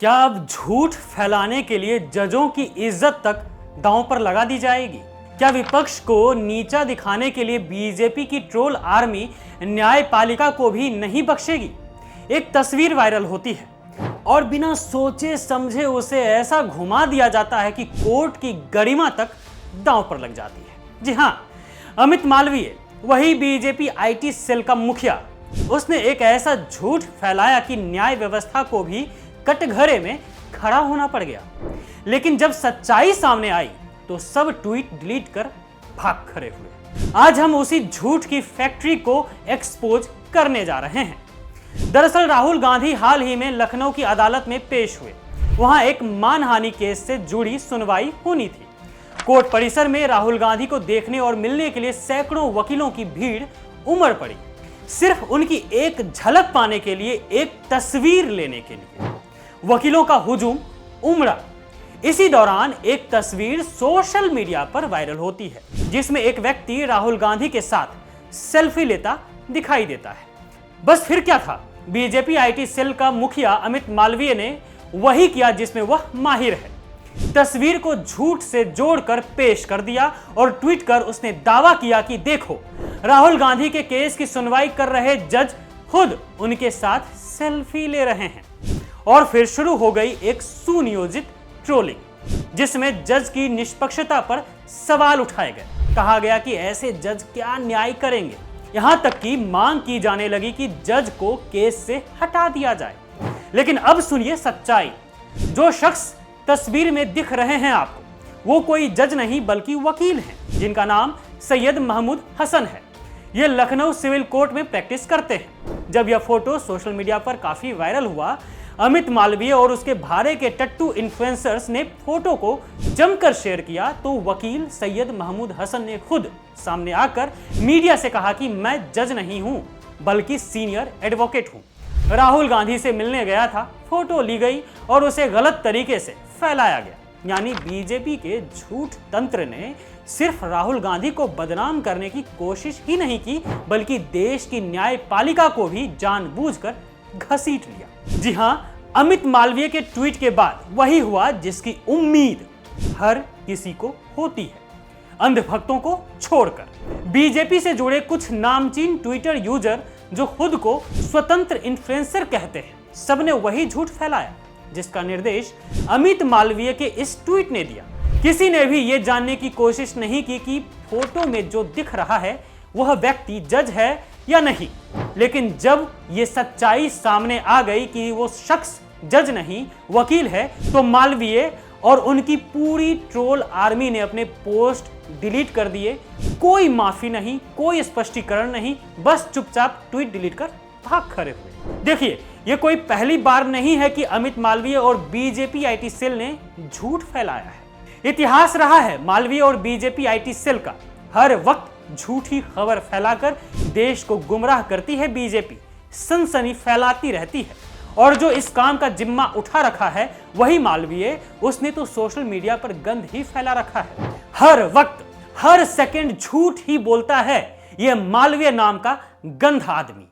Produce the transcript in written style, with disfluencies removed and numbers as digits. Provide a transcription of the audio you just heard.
क्या अब झूठ फैलाने के लिए जजों की इज्जत तक दांव पर लगा दी जाएगी? क्या विपक्ष को नीचा दिखाने के लिए बीजेपी की ट्रोल आर्मी न्यायपालिका को भी नहीं बख्शेगी? एक तस्वीर वायरल होती है और बिना सोचे समझे उसे ऐसा घुमा दिया जाता है कि कोर्ट की गरिमा तक दांव पर लग जाती है। जी हां, अमित मालवीय, वही बीजेपी आईटी सेल का मुखिया, उसने एक ऐसा झूठ फैलाया कि न्याय व्यवस्था को भी कटघरे में खड़ा होना पड़ गया। लेकिन जब सच्चाई सामने आई तो सब ट्वीट डिलीट कर भाग खड़े हुए। आज हम उसी झूठ की फैक्ट्री को एक्सपोज करने जा रहे हैं। दरअसल राहुल गांधी हाल ही में लखनऊ की अदालत में पेश हुए। वहां एक मानहानि केस से जुड़ी सुनवाई होनी थी। कोर्ट परिसर में राहुल गांधी को देखने और मिलने के लिए सैकड़ों वकीलों की भीड़ उमड़ पड़ी, सिर्फ उनकी एक झलक पाने के लिए, एक तस्वीर लेने के लिए वकीलों का हुजूम उमड़ा। इसी दौरान एक तस्वीर सोशल मीडिया पर वायरल होती है जिसमें एक व्यक्ति राहुल गांधी के साथ सेल्फी लेता दिखाई देता है। बस फिर क्या था, बीजेपी आईटी सेल का मुखिया अमित मालवीय ने वही किया जिसमें वह माहिर है। तस्वीर को झूठ से जोड़कर पेश कर दिया और ट्वीट कर उसने दावा किया कि देखो, राहुल गांधी के केस की सुनवाई कर रहे जज खुद उनके साथ सेल्फी ले रहे हैं। और फिर शुरू हो गई एक सुनियोजित ट्रोलिंग जिसमें जज की निष्पक्षता पर सवाल उठाए गए। कहा गया कि ऐसे जज क्या न्याय करेंगे। यहां तक कि मांग की जाने लगी कि जज को केस से हटा दिया जाए। लेकिन अब सुनिए सच्चाई। जो शख्स तस्वीर में दिख रहे हैं आपको, वो कोई जज नहीं बल्कि वकील हैं जिनका नाम सैयद महमूद हसन है। ये लखनऊ सिविल कोर्ट में प्रैक्टिस करते हैं। जब यह फोटो सोशल मीडिया पर काफी वायरल हुआ, अमित मालवीय और उसके भारे के टट्टू इन्फ्लुएंसर्स ने फोटो को जमकर शेयर किया तो वकील सैयद महमूद हसन ने खुद सामने आकर मीडिया से कहा कि मैं जज नहीं हूं बल्कि सीनियर एडवोकेट हूं। राहुल गांधी से मिलने गया था, फोटो ली गई और उसे गलत तरीके से फैलाया गया। यानी बीजेपी के झूठ तंत्र ने सिर्फ राहुल गांधी को बदनाम करने की कोशिश ही नहीं की बल्कि देश की न्यायपालिका को भी जानबूझकर घसीट लिया। जी हां, अमित मालवीय के ट्वीट के बाद वही हुआ जिसकी उम्मीद हर किसी को होती है, अंधभक्तों को छोड़कर। बीजेपी से जुड़े कुछ नामचीन ट्विटर यूजर जो खुद को स्वतंत्र इन्फ्लुएंसर कहते हैं, सबने वही झूठ फैलाया जिसका निर्देश अमित मालवीय के इस ट्वीट ने दिया। किसी ने भी यह जानने की कोशिश नहीं की कि फोटो में जो दिख रहा है वह व्यक्ति जज है या नहीं। लेकिन जब ये सच्चाई सामने आ गई कि वो शख्स जज नहीं वकील है, तो मालवीय और उनकी पूरी ट्रोल आर्मी ने अपने पोस्ट डिलीट कर दिए। कोई माफी नहीं, कोई स्पष्टीकरण नहीं, बस चुपचाप ट्वीट डिलीट कर भाग खड़े हुए। देखिए, ये कोई पहली बार नहीं है कि अमित मालवीय और बीजेपी आईटी सेल ने झूठ फैलाया है। इतिहास रहा है मालवीय और बीजेपी आईटी सेल का। हर वक्त झूठी खबर फैलाकर देश को गुमराह करती है बीजेपी, सनसनी फैलाती रहती है। और जो इस काम का जिम्मा उठा रखा है वही मालवीय, उसने तो सोशल मीडिया पर गंद ही फैला रखा है। हर वक्त हर सेकंड झूठ ही बोलता है यह मालवीय नाम का गंध आदमी।